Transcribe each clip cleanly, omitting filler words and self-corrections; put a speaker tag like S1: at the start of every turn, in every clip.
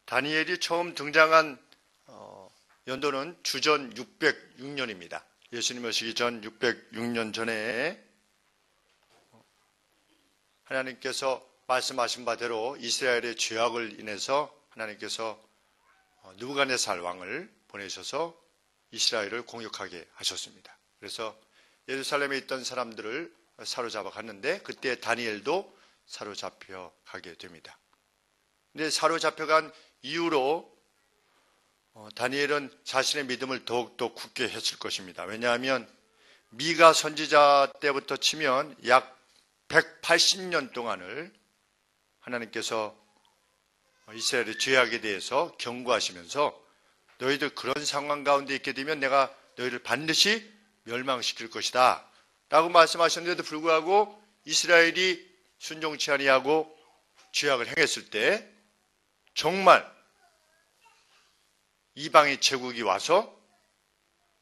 S1: 다니엘이 처음 등장한 연도는 주전 606년입니다. 예수님 오시기 전 606년 전에 하나님께서 말씀하신 바대로 이스라엘의 죄악을 인해서 하나님께서 느부갓네살 왕을 보내셔서 이스라엘을 공격하게 하셨습니다. 그래서 예루살렘에 있던 사람들을 사로잡아 갔는데 그때 다니엘도 사로잡혀 가게 됩니다. 근데 사로잡혀간 이후로 다니엘은 자신의 믿음을 더욱더 굳게 했을 것입니다. 왜냐하면 미가 선지자 때부터 치면 약 180년 동안을 하나님께서 이스라엘의 죄악에 대해서 경고하시면서 너희들 그런 상황 가운데 있게 되면 내가 너희를 반드시 멸망시킬 것이다 라고 말씀하셨는데도 불구하고 이스라엘이 순종치 아니하고 죄악을 행했을 때 정말 이방의 제국이 와서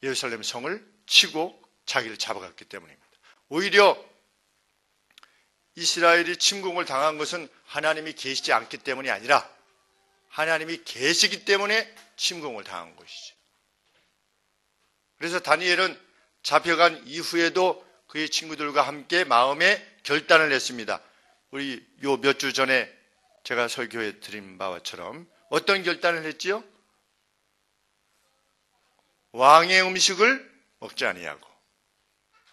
S1: 예루살렘 성을 치고 자기를 잡아갔기 때문입니다. 오히려 이스라엘이 침공을 당한 것은 하나님이 계시지 않기 때문이 아니라 하나님이 계시기 때문에 침공을 당한 것이죠. 그래서 다니엘은 잡혀간 이후에도 그의 친구들과 함께 마음의 결단을 했습니다. 우리 요 몇 주 전에 제가 설교해 드린 바처럼 어떤 결단을 했지요? 왕의 음식을 먹지 아니하고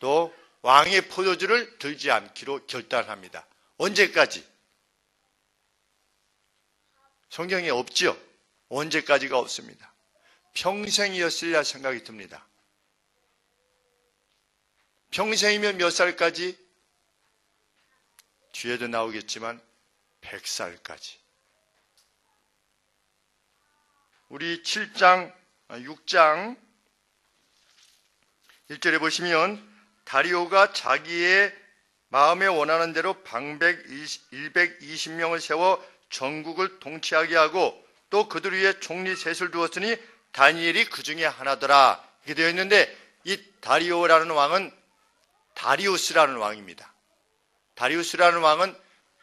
S1: 또 왕의 포도주를 들지 않기로 결단합니다. 언제까지? 성경에 없지요. 언제까지가 없습니다. 평생이었으리라 생각이 듭니다. 평생이면 몇 살까지? 뒤에도 나오겠지만 100살까지. 우리 7장, 6장 1절에 보시면 다리오가 자기의 마음에 원하는 대로 방백 120명을 세워 전국을 통치하게 하고 또 그들 위에 총리 셋을 두었으니 다니엘이 그 중에 하나더라 이렇게 되어 있는데 이 다리오라는 왕은 다리우스라는 왕입니다. 다리우스라는 왕은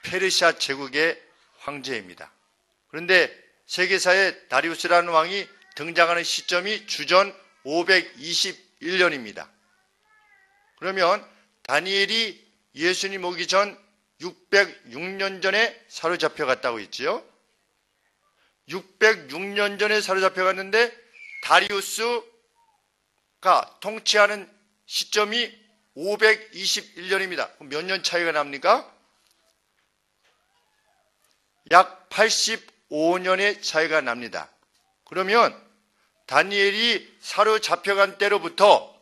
S1: 페르시아 제국의 황제입니다. 그런데 세계사에 다리우스라는 왕이 등장하는 시점이 주전 521년입니다. 그러면 다니엘이 예수님 오기 전 606년 전에 사로잡혀 갔다고 했지요. 606년 전에 사로잡혀 갔는데 다리우스가 통치하는 시점이 521년입니다. 몇 년 차이가 납니까? 약 85년의 차이가 납니다. 그러면 다니엘이 사로잡혀간 때로부터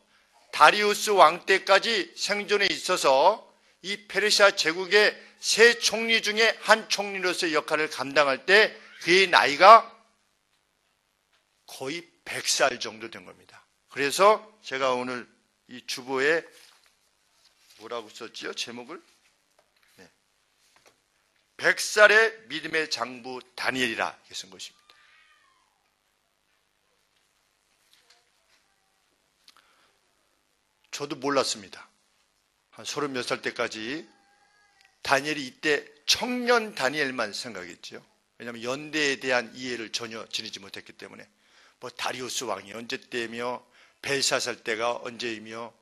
S1: 다리우스 왕 때까지 생존해 있어서 이 페르시아 제국의 세 총리 중에 한 총리로서의 역할을 감당할 때 그의 나이가 거의 100살 정도 된 겁니다. 그래서 제가 오늘 이 주보에 뭐라고 썼지요? 제목을? 100살의 믿음의 장부 다니엘이라 이렇게 쓴 것입니다. 저도 몰랐습니다. 한 30몇 살 때까지 다니엘이 이때 청년 다니엘만 생각했죠. 왜냐하면 연대에 대한 이해를 전혀 지니지 못했기 때문에 뭐 다리우스 왕이 언제 때며 벨사살 때가 언제이며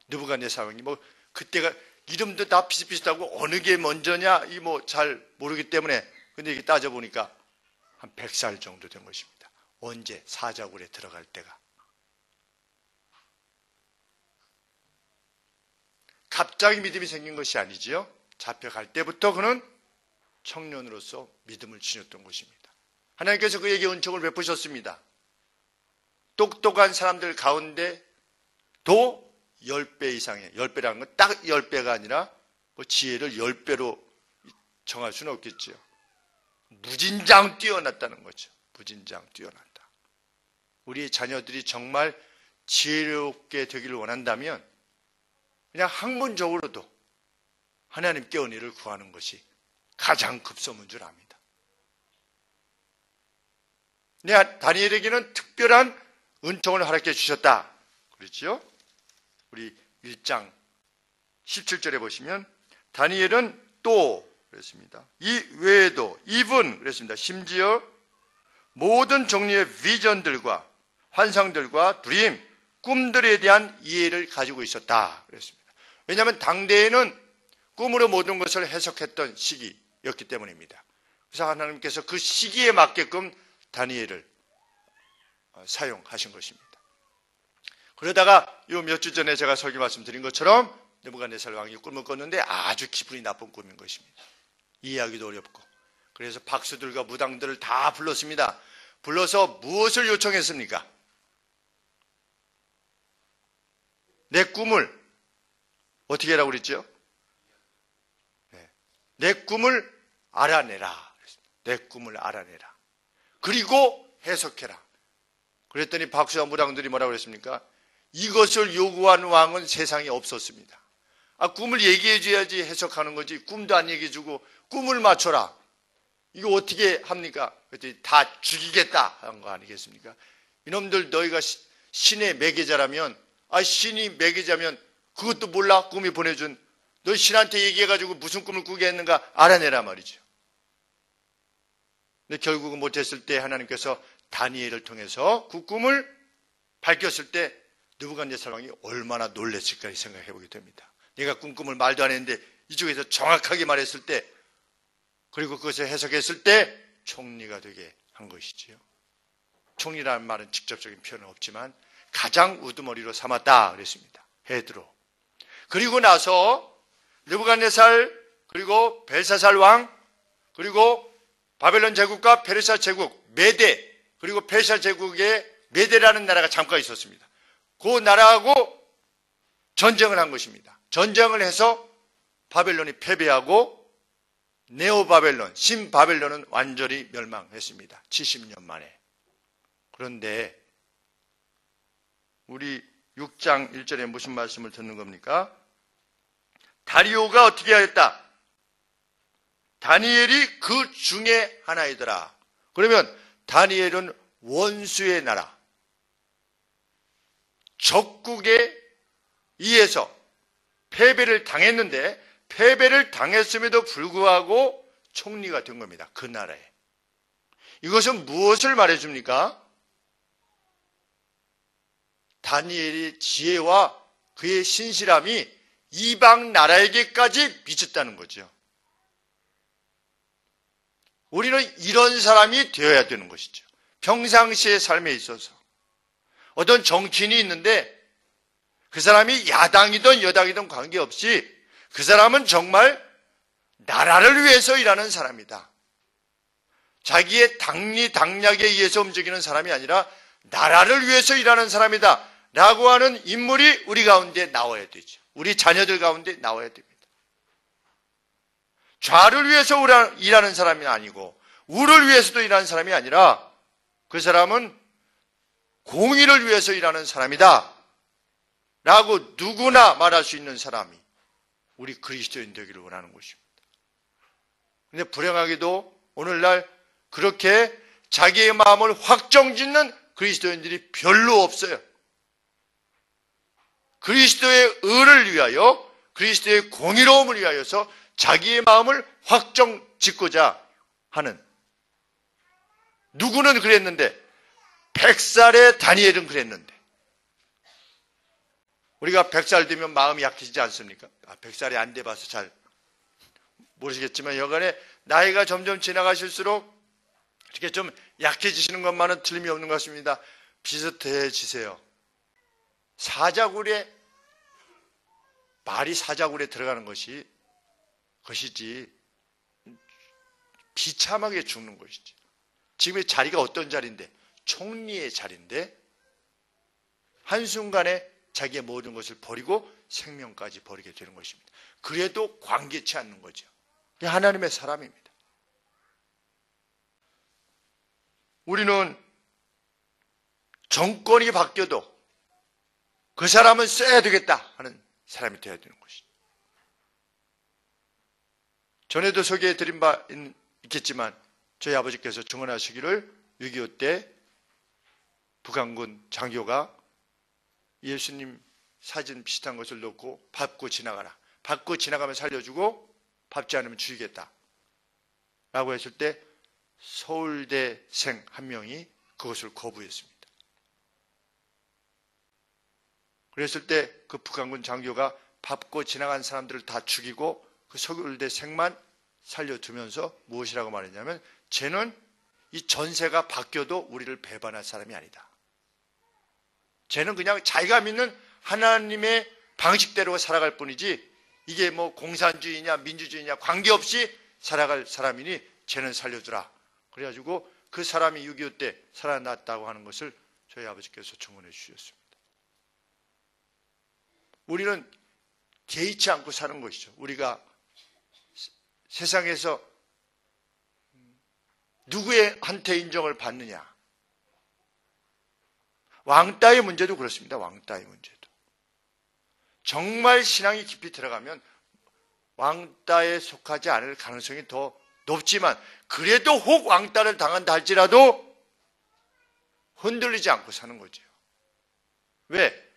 S1: 느부갓네살 왕이 뭐 그때가 이름도 다 비슷비슷하고 어느 게 먼저냐 이 뭐 잘 모르기 때문에 근데 이게 따져보니까 한 100살 정도 된 것입니다. 언제 사자굴에 들어갈 때가. 갑자기 믿음이 생긴 것이 아니지요. 잡혀갈 때부터 그는 청년으로서 믿음을 지녔던 것입니다. 하나님께서 그에게 은총을 베푸셨습니다. 똑똑한 사람들 가운데 도 10배 이상의, 10배라는 건 딱 10배가 아니라 뭐 지혜를 10배로 정할 수는 없겠죠. 무진장 뛰어났다는 거죠. 무진장 뛰어난다. 우리 자녀들이 정말 지혜롭게 되기를 원한다면 그냥 학문적으로도 하나님께 은혜를 구하는 것이 가장 급선무인 줄 압니다. 다니엘에게는 특별한 은총을 허락해 주셨다. 그렇죠? 우리 1장 17절에 보시면 다니엘은 또 그랬습니다. 이 외에도 even 그랬습니다. 심지어 모든 종류의 비전들과 환상들과 드림, 꿈들에 대한 이해를 가지고 있었다 그랬습니다. 왜냐하면 당대에는 꿈으로 모든 것을 해석했던 시기였기 때문입니다. 그래서 하나님께서 그 시기에 맞게끔 다니엘을 사용하신 것입니다. 그러다가 요 몇 주 전에 제가 설교 말씀드린 것처럼 느부갓네살 왕이 꿈을 꿨는데 아주 기분이 나쁜 꿈인 것입니다. 이해하기도 어렵고. 그래서 박수들과 무당들을 다 불렀습니다. 불러서 무엇을 요청했습니까? 내 꿈을 어떻게 하라고 그랬죠? 내 꿈을 알아내라. 내 꿈을 알아내라. 그리고 해석해라. 그랬더니 박수와 무당들이 뭐라고 그랬습니까? 이것을 요구한 왕은 세상에 없었습니다. 꿈을 얘기해 줘야지 해석하는 거지. 꿈도 안 얘기해 주고 꿈을 맞춰라. 이거 어떻게 합니까? 그랬더니 다 죽이겠다 한 거 아니겠습니까? 이놈들 너희가 신의 매개자라면 신이 매개자면 그것도 몰라? 꿈이 보내준 너 신한테 얘기해가지고 무슨 꿈을 꾸게 했는가 알아내라 말이죠. 근데 결국은 못했을 때 하나님께서 다니엘을 통해서 그 꿈을 밝혔을 때 느부갓네살 왕이 얼마나 놀랐을까 생각해 보게 됩니다. 내가 꿈을 말도 안 했는데 이쪽에서 정확하게 말했을 때 그리고 그것을 해석했을 때 총리가 되게 한 것이지요. 총리라는 말은 직접적인 표현은 없지만 가장 우두머리로 삼았다 그랬습니다. 헤드로. 그리고 나서 느부갓네살 그리고 벨사살 왕 그리고 바벨론 제국과 페르시아 제국 메데 그리고 페르시아 제국에 메데라는 나라가 잠깐 있었습니다. 그 나라하고 전쟁을 한 것입니다. 전쟁을 해서 바벨론이 패배하고 네오바벨론, 신바벨론은 완전히 멸망했습니다. 70년 만에. 그런데 우리 6장 1절에 무슨 말씀을 듣는 겁니까? 다리오가 어떻게 하였다? 다니엘이 그 중에 하나이더라. 그러면 다니엘은 원수의 나라, 적국에 의해서 패배를 당했는데 패배를 당했음에도 불구하고 총리가 된 겁니다. 그 나라에. 이것은 무엇을 말해줍니까? 다니엘의 지혜와 그의 신실함이 이방 나라에게까지 미쳤다는 거죠. 우리는 이런 사람이 되어야 되는 것이죠. 평상시의 삶에 있어서 어떤 정치인이 있는데 그 사람이 야당이든 여당이든 관계없이 그 사람은 정말 나라를 위해서 일하는 사람이다. 자기의 당리당략에 의해서 움직이는 사람이 아니라 나라를 위해서 일하는 사람이다 라고 하는 인물이 우리 가운데 나와야 되죠. 우리 자녀들 가운데 나와야 됩니다. 좌를 위해서 일하는 사람이 아니고 우를 위해서도 일하는 사람이 아니라 그 사람은 공의를 위해서 일하는 사람이다 라고 누구나 말할 수 있는 사람이 우리 그리스도인 되기를 원하는 것입니다. 그런데 불행하게도 오늘날 그렇게 자기의 마음을 확정짓는 그리스도인들이 별로 없어요. 그리스도의 의를 위하여 그리스도의 공의로움을 위하여서 자기의 마음을 확정짓고자 하는 누구는 그랬는데 100살의 다니엘은 그랬는데 우리가 100살 되면 마음이 약해지지 않습니까? 100살이 안 돼봐서 잘 모르시겠지만 여간에 나이가 점점 지나가실수록 이렇게 좀 약해지시는 것만은 틀림이 없는 것 같습니다. 비슷해지세요. 사자굴에 말이 사자굴에 들어가는 것이지 비참하게 죽는 것이지. 지금의 자리가 어떤 자리인데? 총리의 자리인데 한순간에 자기의 모든 것을 버리고 생명까지 버리게 되는 것입니다. 그래도 관계치 않는 거죠. 하나님의 사람입니다. 우리는 정권이 바뀌어도 그 사람은 써야 되겠다 하는 사람이 되어야 되는 것이죠. 전에도 소개해드린 바 있겠지만 저희 아버지께서 증언하시기를 6.25 때 북한군 장교가 예수님 사진 비슷한 것을 놓고 밟고 지나가라. 밟고 지나가면 살려주고 밟지 않으면 죽이겠다. 라고 했을 때 서울대생 한 명이 그것을 거부했습니다. 그랬을 때 그 북한군 장교가 밟고 지나간 사람들을 다 죽이고 그 서울대생만 살려두면서 무엇이라고 말했냐면, 쟤는 이 전세가 바뀌어도 우리를 배반할 사람이 아니다. 쟤는 그냥 자기가 믿는 하나님의 방식대로 살아갈 뿐이지 이게 뭐 공산주의냐 민주주의냐 관계없이 살아갈 사람이니 쟤는 살려주라. 그래가지고 그 사람이 6.25 때 살아났다고 하는 것을 저희 아버지께서 증언해 주셨습니다. 우리는 개의치 않고 사는 것이죠. 우리가 세상에서 누구한테 인정을 받느냐. 왕따의 문제도 그렇습니다. 왕따의 문제도. 정말 신앙이 깊이 들어가면 왕따에 속하지 않을 가능성이 더 높지만, 그래도 혹 왕따를 당한다 할지라도 흔들리지 않고 사는 거죠. 왜?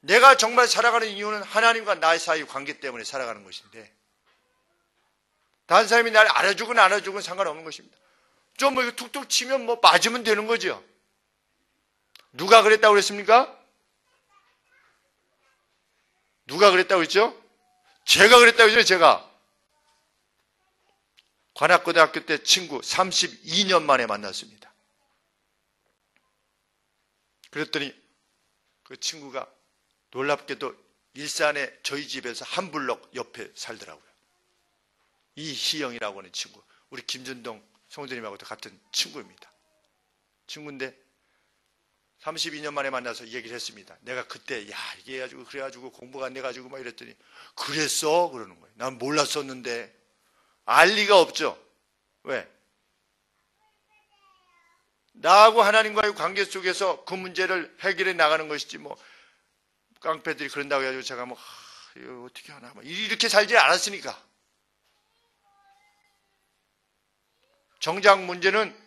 S1: 내가 정말 살아가는 이유는 하나님과 나의 사이 관계 때문에 살아가는 것인데, 다른 사람이 나를 알아주건 안 알아주건 상관없는 것입니다. 좀 뭐 이거 툭툭 치면 뭐 맞으면 되는 거죠. 누가 그랬다고 그랬습니까? 누가 그랬다고 그랬죠? 제가 그랬다고 했죠, 제가. 관악고등학교 때 친구 32년 만에 만났습니다. 그랬더니 그 친구가 놀랍게도 일산에 저희 집에서 한 블럭 옆에 살더라고요. 이희영이라고 하는 친구. 우리 김준동 성도님하고도 같은 친구입니다. 친구인데 32년 만에 만나서 얘기를 했습니다. 내가 그때 이게 해가지고 그래가지고 공부가 안 돼가지고 막 이랬더니 그랬어? 그러는 거예요. 난 몰랐었는데. 알 리가 없죠. 왜? 나하고 하나님과의 관계 속에서 그 문제를 해결해 나가는 것이지, 뭐 깡패들이 그런다고 해가지고 제가 뭐 이거 어떻게 하나 이렇게 살지 않았으니까. 정작 문제는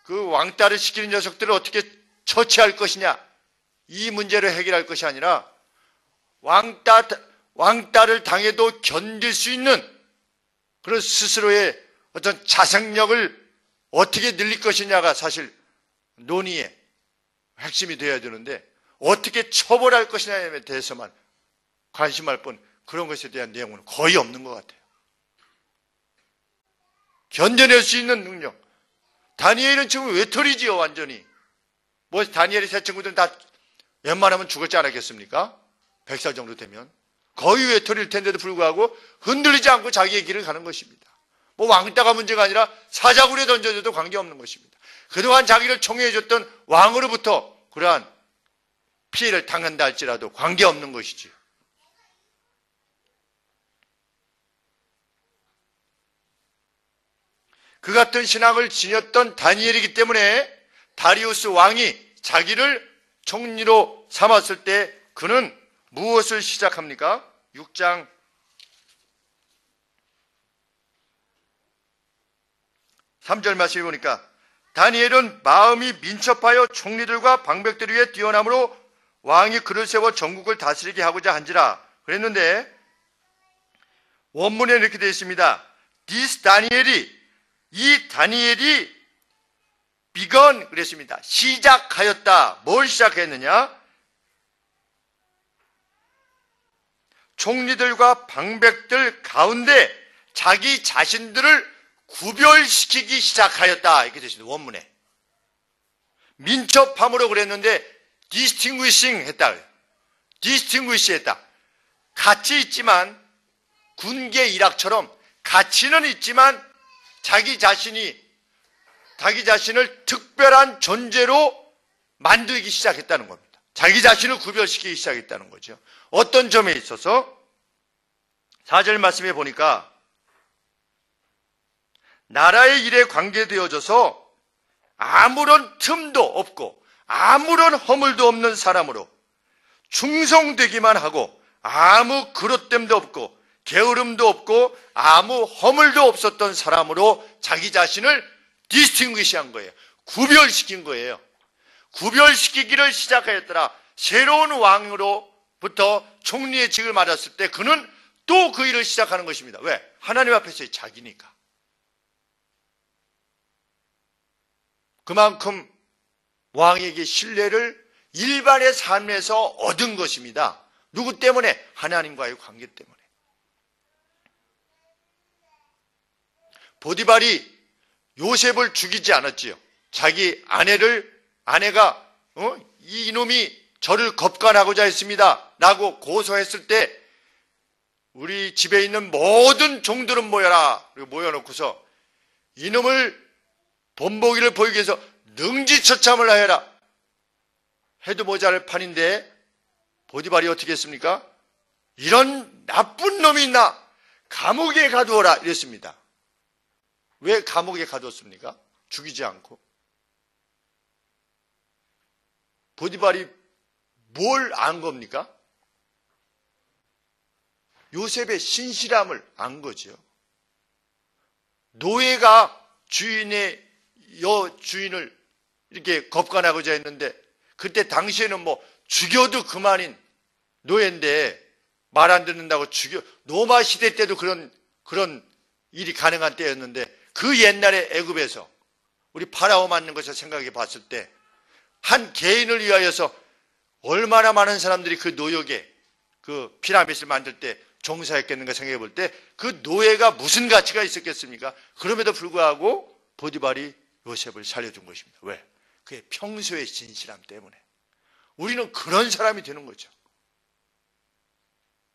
S1: 그 왕따를 시키는 녀석들을 어떻게 처치할 것이냐, 이 문제를 해결할 것이 아니라 왕따를 당해도 견딜 수 있는 그런 스스로의 어떤 자생력을 어떻게 늘릴 것이냐가 사실 논의의 핵심이 되어야 되는데, 어떻게 처벌할 것이냐에 대해서만 관심할 뿐 그런 것에 대한 내용은 거의 없는 것 같아요. 견뎌낼 수 있는 능력. 다니엘은 지금 외톨이지요, 완전히. 뭐 다니엘의 세 친구들은 다 웬만하면 죽었지 않았겠습니까? 100살 정도 되면. 거의 외톨이일 텐데도 불구하고 흔들리지 않고 자기의 길을 가는 것입니다. 뭐 왕따가 문제가 아니라 사자굴에 던져줘도 관계없는 것입니다. 그동안 자기를 총애해줬던 왕으로부터 그러한 피해를 당한다 할지라도 관계없는 것이지요. 그 같은 신앙을 지녔던 다니엘이기 때문에 다리우스 왕이 자기를 총리로 삼았을 때 그는 무엇을 시작합니까? 6장 3절 말씀해 보니까, 다니엘은 마음이 민첩하여 총리들과 방백들 위에 뛰어남으로 왕이 그를 세워 전국을 다스리게 하고자 한지라 그랬는데, 원문에 이렇게 되어 있습니다. 이 다니엘이 begun 그랬습니다. 시작하였다. 뭘 시작했느냐? 총리들과 방백들 가운데 자기 자신들을 구별시키기 시작하였다. 이렇게 되어 있습니다. 원문에. 민첩함으로 그랬는데 distinguishing 했다. distinguish 했다. 가치 있지만 군계 일학처럼 가치는 있지만 자기 자신을 특별한 존재로 만들기 시작했다는 겁니다. 자기 자신을 구별시키기 시작했다는 거죠. 어떤 점에 있어서 4절 말씀해 보니까, 나라의 일에 관계되어져서 아무런 틈도 없고 아무런 허물도 없는 사람으로 충성되기만 하고 아무 그릇됨도 없고 게으름도 없고 아무 허물도 없었던 사람으로 자기 자신을 디스팅귀시한 거예요. 구별시킨 거예요. 구별시키기를 시작하였더라. 새로운 왕으로부터 총리의 직을 맡았을 때 그는 또 그 일을 시작하는 것입니다. 왜? 하나님 앞에서의 자기니까. 그만큼 왕에게 신뢰를 일반의 삶에서 얻은 것입니다. 누구 때문에? 하나님과의 관계 때문에. 보디발이 요셉을 죽이지 않았지요. 자기 아내가 이놈이 저를 겁간하고자 했습니다 라고 고소했을 때 우리 집에 있는 모든 종들은 모여라. 그리고 모여놓고서 이놈을 본보기를 보이기 위해서 능지처참을 하여라 해도 모자랄 판인데 보디발이 어떻게 했습니까? 이런 나쁜 놈이 있나? 감옥에 가두어라 이랬습니다. 왜 감옥에 가두었습니까? 죽이지 않고. 보디발이 뭘 안 겁니까? 요셉의 신실함을 안 거죠. 노예가 주인을 이렇게 겁간하고자 했는데 그때 당시에는 뭐 죽여도 그만인 노예인데 말 안 듣는다고 로마 시대 때도 그런 일이 가능한 때였는데 그 옛날에 애굽에서 우리 파라오 맞는 것을 생각해 봤을 때 한 개인을 위하여서 얼마나 많은 사람들이 그 노역에 그 피라미드를 만들 때 종사했겠는가 생각해 볼 때 그 노예가 무슨 가치가 있었겠습니까? 그럼에도 불구하고 보디발이 요셉을 살려준 것입니다. 왜? 그의 평소의 진실함 때문에. 우리는 그런 사람이 되는 거죠.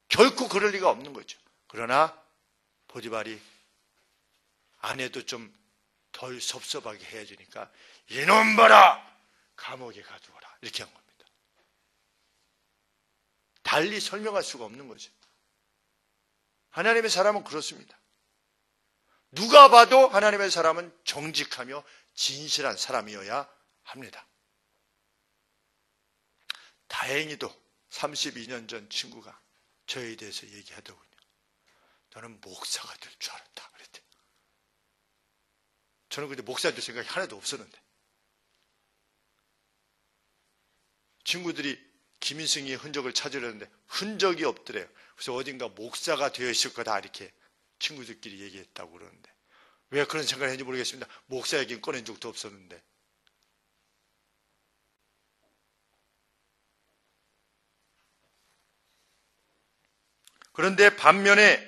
S1: 결코 그럴 리가 없는 거죠. 그러나 보디발이 아내도 좀 덜 섭섭하게 해야 되니까 이놈 봐라! 감옥에 가두어라. 이렇게 한 겁니다. 달리 설명할 수가 없는 거죠. 하나님의 사람은 그렇습니다. 누가 봐도 하나님의 사람은 정직하며 진실한 사람이어야 합니다. 다행히도 32년 전 친구가 저에 대해서 얘기하더군요. 너는 목사가 될 줄 알았다. 그랬대. 저는 그때 목사 될 생각이 하나도 없었는데. 친구들이 김인승의 흔적을 찾으려는데 흔적이 없더래요. 그래서 어딘가 목사가 되어 있을 거다 이렇게 친구들끼리 얘기했다고 그러는데 왜 그런 생각을 했는지 모르겠습니다. 목사 얘기는 꺼낸 적도 없었는데. 그런데 반면에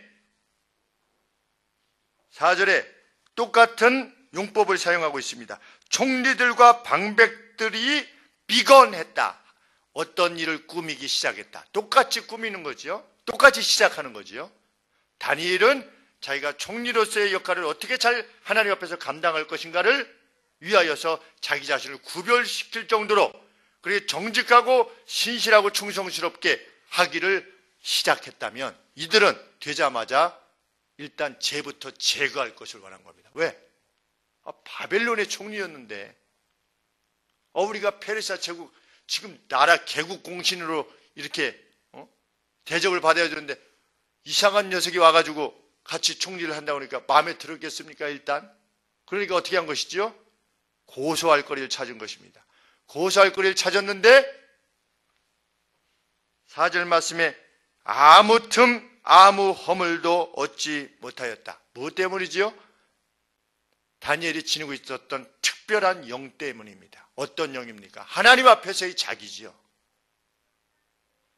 S1: 4절에 똑같은 용법을 사용하고 있습니다. 총리들과 방백들이 비건했다. 어떤 일을 꾸미기 시작했다. 똑같이 꾸미는 거지요. 똑같이 시작하는 거지요. 다니엘은 자기가 총리로서의 역할을 어떻게 잘 하나님 앞에서 감당할 것인가를 위하여서 자기 자신을 구별시킬 정도로 그렇게 정직하고 신실하고 충성스럽게 하기를 시작했다면 이들은 되자마자 일단 죄부터 제거할 것을 원한 겁니다. 왜? 바벨론의 총리였는데 우리가 페르시아 제국 지금 나라 개국 공신으로 이렇게 대접을 받아야 되는데 이상한 녀석이 와가지고 같이 총리를 한다고 하니까 마음에 들었겠습니까? 일단 그러니까 어떻게 한 것이죠? 고소할 거리를 찾은 것입니다. 고소할 거리를 찾았는데 4절 말씀에 아무 틈 아무 허물도 얻지 못하였다. 무엇 때문이지요? 다니엘이 지니고 있었던 특별한 영 때문입니다. 어떤 영입니까? 하나님 앞에서의 자기지요.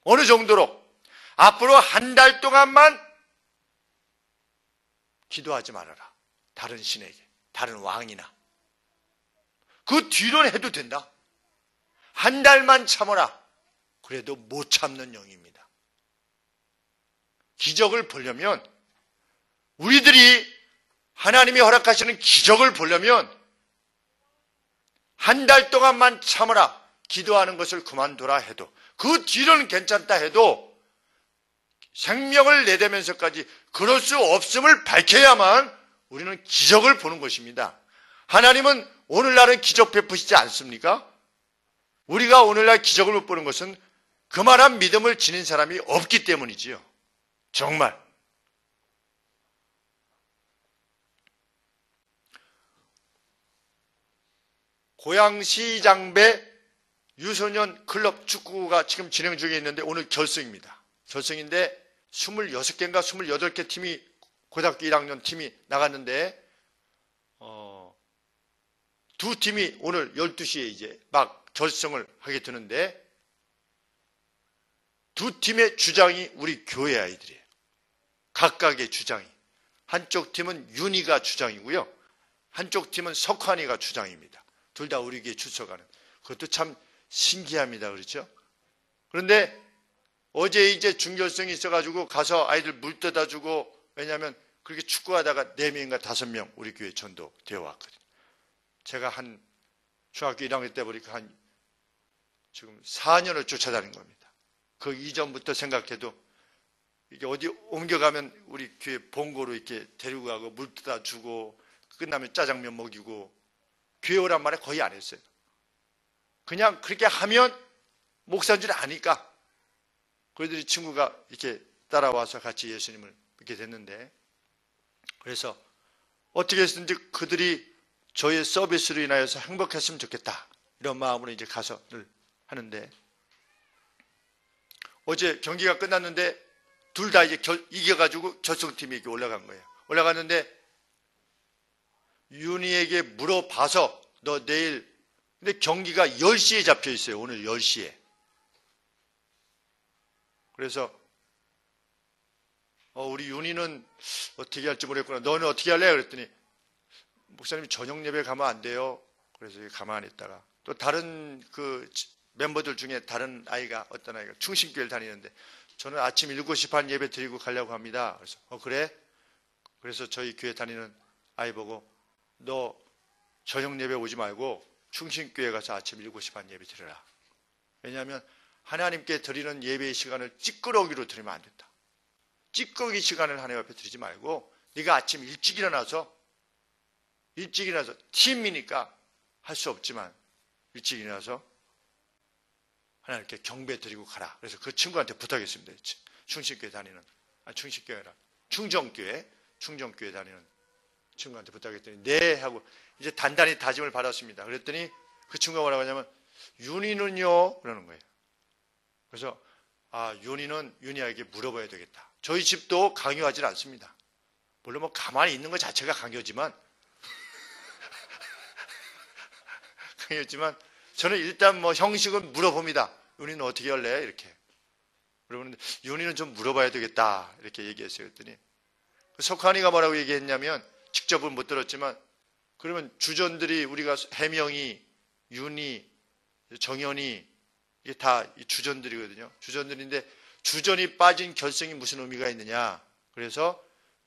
S1: 어느 정도로? 앞으로 한 달 동안만 기도하지 말아라. 다른 신에게, 다른 왕이나. 그 뒤로는 해도 된다. 한 달만 참아라. 그래도 못 참는 영입니다. 기적을 보려면 우리들이 하나님이 허락하시는 기적을 보려면 한 달 동안만 참으라. 기도하는 것을 그만둬라 해도 그 뒤로는 괜찮다 해도 생명을 내대면서까지 그럴 수 없음을 밝혀야만 우리는 기적을 보는 것입니다. 하나님은 오늘날은 기적 베푸시지 않습니까? 우리가 오늘날 기적을 못 보는 것은 그만한 믿음을 지닌 사람이 없기 때문이지요. 정말. 고양시장배 유소년 클럽 축구가 지금 진행 중에 있는데 오늘 결승입니다. 결승인데 26개인가 28개 팀이 고등학교 1학년 팀이 나갔는데 두 팀이 오늘 12시에 이제 막 결성을 하게 되는데 두 팀의 주장이 우리 교회 아이들이에요. 각각의 주장이. 한쪽 팀은 윤희가 주장이고요. 한쪽 팀은 석환이가 주장입니다. 둘 다 우리 교회 출석하는. 그것도 참 신기합니다. 그렇죠? 그런데 어제 이제 준결성이 있어가지고 가서 아이들 물 떠다 주고, 왜냐하면 그렇게 축구하다가 4명인가 5명 우리 교회 전도 되어 왔거든요. 제가 한 중학교 1학년 때 보니까 한 지금 4년을 쫓아다닌 겁니다. 그 이전부터 생각해도 이게 어디 옮겨가면 우리 교회 본고로 이렇게 데리고 가고 물 떠다 주고 끝나면 짜장면 먹이고 교회 오란 말에 거의 안 했어요. 그냥 그렇게 하면 목사인 줄 아니까 그들이 친구가 이렇게 따라와서 같이 예수님을 믿게 됐는데, 그래서 어떻게 했든지 그들이 저의 서비스로 인하여서 행복했으면 좋겠다 이런 마음으로 이제 가서 늘 하는데, 어제 경기가 끝났는데 둘 다 이제 이겨가지고 결승팀이 이렇게 올라간 거예요. 올라갔는데 윤희에게 물어봐서 너 내일, 근데 경기가 10시에 잡혀 있어요. 오늘 10시에. 그래서 우리 윤희는 어떻게 할지 모르겠구나. 너는 어떻게 할래? 그랬더니 목사님 저녁 예배 가면 안 돼요. 그래서 가만히 있다가 또 다른 그 멤버들 중에 다른 아이가, 어떤 아이가 충신교회를 다니는데 저는 아침 7시 반 예배 드리고 가려고 합니다. 그래서 그래? 그래서 저희 교회 다니는 아이 보고 너 저녁 예배 오지 말고 충신교회 가서 아침 7시 반 예배 드려라. 왜냐하면 하나님께 드리는 예배의 시간을 찌끄러기로 드리면 안 된다. 찌끄러기 시간을 하나님 앞에 드리지 말고 네가 아침 일찍 일어나서 팀이니까 할 수 없지만 일찍 일어나서 하나님께 경배 드리고 가라. 그래서 그 친구한테 부탁했습니다. 충신교회 다니는, 충신교회라 충정교회 다니는 친구한테 부탁했더니 네 하고 이제 단단히 다짐을 받았습니다. 그랬더니 그 친구가 뭐라고 하냐면 윤희는요 그러는 거예요. 그래서 윤희에게 물어봐야 되겠다. 저희 집도 강요하지 않습니다. 물론 뭐 가만히 있는 것 자체가 강요지만 저는 일단 뭐 형식은 물어봅니다. 윤희는 어떻게 할래? 이렇게 물어보는데 윤희는 좀 물어봐야 되겠다 이렇게 얘기했어요. 그랬더니 석환이가 뭐라고 얘기했냐면, 직접은 못 들었지만, 그러면 주전들이 우리가 해명이, 윤희, 정현이 이게 다 주전들이거든요. 주전들인데 주전이 빠진 결승이 무슨 의미가 있느냐. 그래서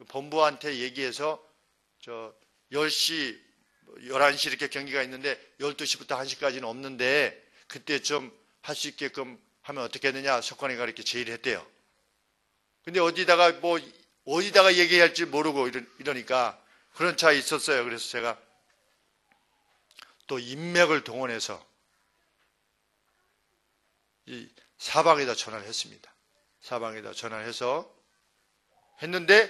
S1: 본부한테 얘기해서 10시, 11시 이렇게 경기가 있는데 12시부터 1시까지는 없는데 그때 좀 할 수 있게끔 하면 어떻겠느냐. 석환이가 이렇게 제의를 했대요. 근데 어디다가 얘기할지 모르고 이러니까 그런 차가 있었어요. 그래서 제가 또 인맥을 동원해서 이 사방에다 전화를 했습니다. 사방에다 전화를 해서 했는데,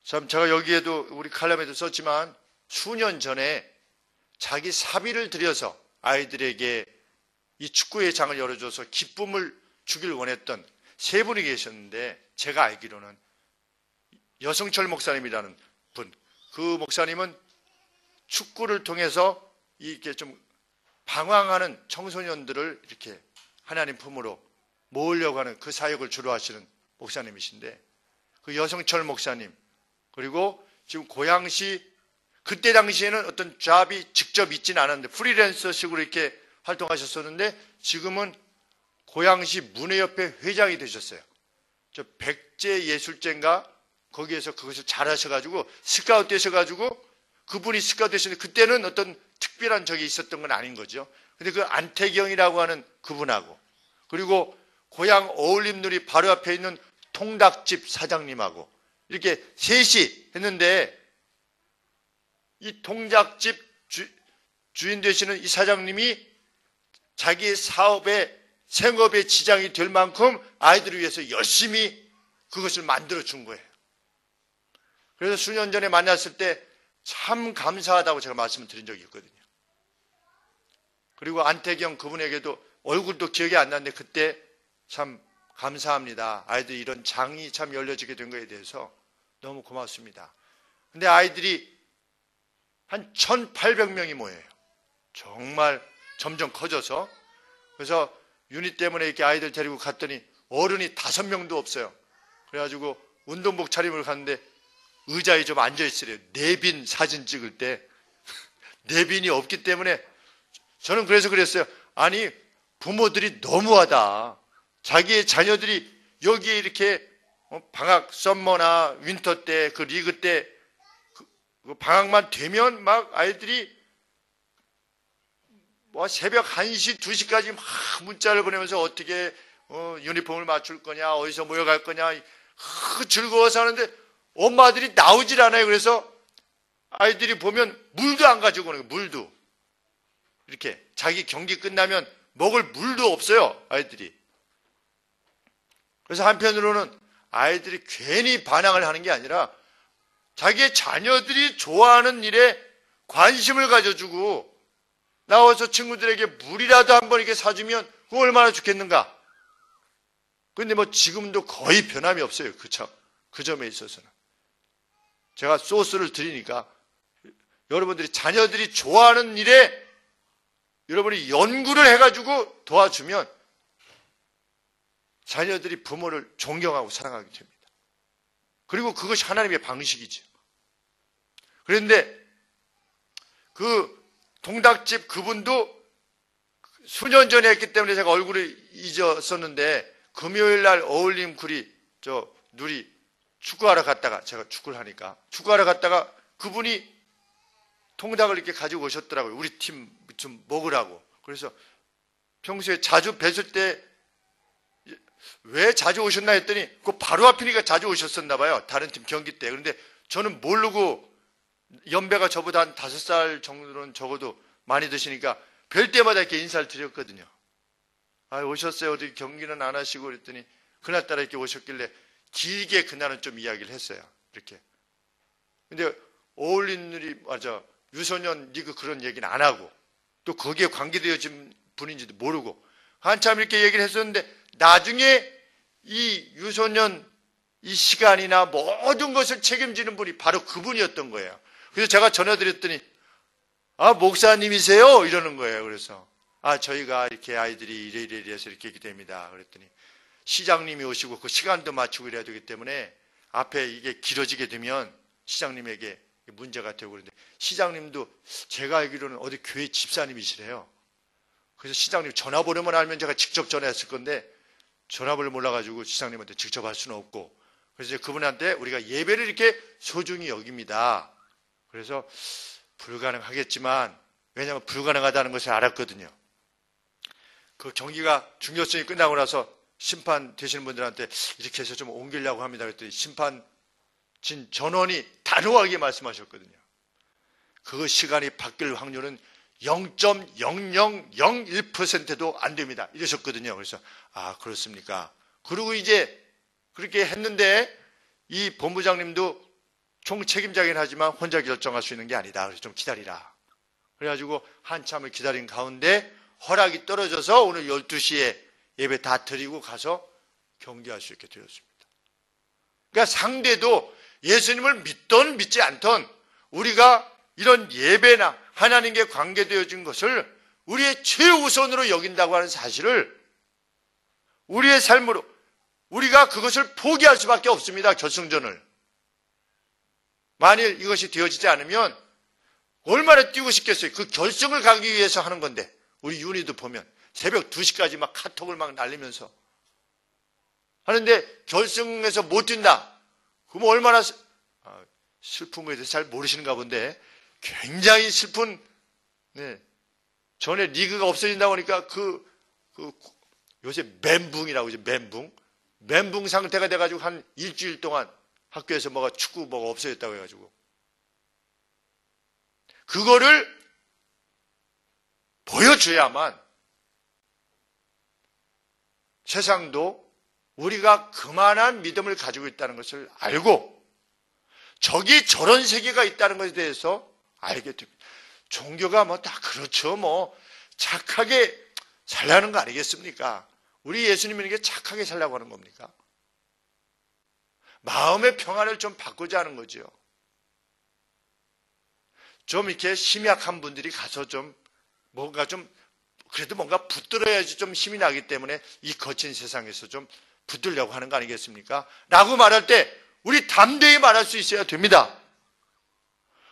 S1: 참 제가 여기에도 우리 칼럼에도 썼지만 수년 전에 자기 사비를 들여서 아이들에게 이 축구의 장을 열어줘서 기쁨을 주길 원했던 세 분이 계셨는데, 제가 알기로는 여성철 목사님이라는 분, 그 목사님은 축구를 통해서 이렇게 좀 방황하는 청소년들을 이렇게 하나님 품으로 모으려고 하는 그 사역을 주로 하시는 목사님이신데, 그 여성철 목사님, 그리고 지금 고양시, 그때 당시에는 어떤 잡이 직접 있지는 않았는데 프리랜서식으로 이렇게 활동하셨었는데 지금은 고양시 문예협회 회장이 되셨어요. 저 백제예술제인가 거기에서 그것을 잘하셔가지고 스카우트 되셔가지고, 그분이 스카우트 되셨는데 그때는 어떤 특별한 적이 있었던 건 아닌 거죠. 근데 그 안태경이라고 하는 그분하고, 그리고 고향 어울림누리 바로 앞에 있는 통닭집 사장님하고 이렇게 셋이 했는데, 이 통닭집 주인 되시는 이 사장님이 자기 사업에, 생업에 지장이 될 만큼 아이들을 위해서 열심히 그것을 만들어 준 거예요. 그래서 수년 전에 만났을 때 참 감사하다고 제가 말씀을 드린 적이 있거든요. 그리고 안태경 그분에게도 얼굴도 기억이 안 나는데 그때 참 감사합니다. 아이들이 이런 장이 참 열려지게 된 거에 대해서 너무 고맙습니다. 근데 아이들이 한 1,800명이 모여요. 정말 점점 커져서. 그래서 윤희 때문에 이렇게 아이들 데리고 갔더니 어른이 5명도 없어요. 그래가지고 운동복 차림을 갔는데 의자에 좀 앉아있으래요. 내빈 사진 찍을 때. 내빈이 없기 때문에 저는 그래서 그랬어요. 아니, 부모들이 너무하다. 자기의 자녀들이 여기에 이렇게 방학 썸머나 윈터 때, 그 리그 때, 그 방학만 되면 막 아이들이 뭐 새벽 1시, 2시까지 막 문자를 보내면서 어떻게 유니폼을 맞출 거냐, 어디서 모여갈 거냐, 즐거워서 하는데 엄마들이 나오질 않아요. 그래서 아이들이 보면 물도 안 가지고 오는 거예요. 물도. 이렇게 자기 경기 끝나면 먹을 물도 없어요. 아이들이. 그래서 한편으로는 아이들이 괜히 반항을 하는 게 아니라 자기의 자녀들이 좋아하는 일에 관심을 가져주고 나와서 친구들에게 물이라도 한번 이렇게 사주면 그거 얼마나 좋겠는가. 그런데 뭐 지금도 거의 변함이 없어요. 그 점에 있어서는. 제가 소스를 드리니까 여러분들이 자녀들이 좋아하는 일에 여러분이 연구를 해가지고 도와주면 자녀들이 부모를 존경하고 사랑하게 됩니다. 그리고 그것이 하나님의 방식이죠. 그런데 그 동닭집 그분도 수년 전에 했기 때문에 제가 얼굴을 잊었었는데 금요일 날 어울림 누리 축구하러 갔다가 제가 축구를 하니까 축구하러 갔다가 그분이 통닭을 이렇게 가지고 오셨더라고요. 우리 팀 좀 먹으라고. 그래서 평소에 자주 뵀을 때 왜 자주 오셨나 했더니 그 바로 앞이니까 자주 오셨었나 봐요. 다른 팀 경기 때. 그런데 저는 모르고 연배가 저보다 한 5살 정도는 적어도 많이 드시니까 뵐 때마다 이렇게 인사를 드렸거든요. 아, 오셨어요. 어디 경기는 안 하시고 그랬더니 그날따라 이렇게 오셨길래 길게 그날은 좀 이야기를 했어요. 이렇게. 근데 어울린 일이 유소년 리그 그런 얘기는 안 하고 또 거기에 관계되어진 분인지도 모르고 한참 이렇게 얘기를 했었는데 나중에 이 유소년 이 시간이나 모든 것을 책임지는 분이 바로 그분이었던 거예요. 그래서 제가 전해드렸더니 아, 목사님이세요? 이러는 거예요. 그래서 아, 저희가 이렇게 아이들이 이래서 이렇게 있게 됩니다. 그랬더니 시장님이 오시고 그 시간도 맞추고 이래야 되기 때문에 앞에 이게 길어지게 되면 시장님에게 문제가 되고 그러는데 시장님도 제가 알기로는 어디 교회 집사님이시래요. 그래서 시장님 전화번호만 알면 제가 직접 전화했을 건데 전화번호를 몰라가지고 시장님한테 직접 할 수는 없고 그래서 그분한테 우리가 예배를 이렇게 소중히 여깁니다. 그래서 불가능하겠지만 왜냐하면 불가능하다는 것을 알았거든요. 그 경기가 중요성이 끝나고 나서 심판 되시는 분들한테 이렇게 해서 좀 옮기려고 합니다. 그랬더니 심판진 전원이 단호하게 말씀하셨거든요. 그 시간이 바뀔 확률은 0.0001%도 안 됩니다. 이러셨거든요. 그래서 아, 그렇습니까? 그리고 이제 그렇게 했는데 이 본부장님도 총책임자긴 하지만 혼자 결정할 수 있는 게 아니다. 그래서 좀 기다리라. 그래가지고 한참을 기다린 가운데 허락이 떨어져서 오늘 12시에 예배 다 드리고 가서 경기할 수 있게 되었습니다. 그러니까 상대도 예수님을 믿던 믿지 않던 우리가 이런 예배나 하나님께 관계되어진 것을 우리의 최우선으로 여긴다고 하는 사실을 우리의 삶으로 우리가 그것을 포기할 수밖에 없습니다. 결승전을. 만일 이것이 되어지지 않으면 얼마나 뛰고 싶겠어요. 그 결승을 가기 위해서 하는 건데 우리 윤희도 보면 새벽 2시까지 막 카톡을 막 날리면서 하는데 결승에서 못 뛴다. 그러면 얼마나 슬픈 거에 대해서 잘 모르시는가 본데 굉장히 슬픈 전에 리그가 없어진다고 하니까 요새 멘붕이라고 이제 멘붕 상태가 돼가지고 한 일주일 동안 학교에서 축구 없어졌다고 해가지고 그거를 보여줘야만 세상도 우리가 그만한 믿음을 가지고 있다는 것을 알고 저기 저런 세계가 있다는 것에 대해서 알게 됩니다. 종교가 다 그렇죠. 착하게 살라는 거 아니겠습니까? 우리 예수님은 이게 착하게 살라고 하는 겁니까? 마음의 평안을 좀 바꾸자 하는 거죠. 좀 이렇게 힘이 약한 분들이 가서 좀 뭔가 좀 그래도 뭔가 붙들어야지 좀 힘이 나기 때문에 이 거친 세상에서 좀 붙들려고 하는 거 아니겠습니까? 라고 말할 때 우리 담대히 말할 수 있어야 됩니다.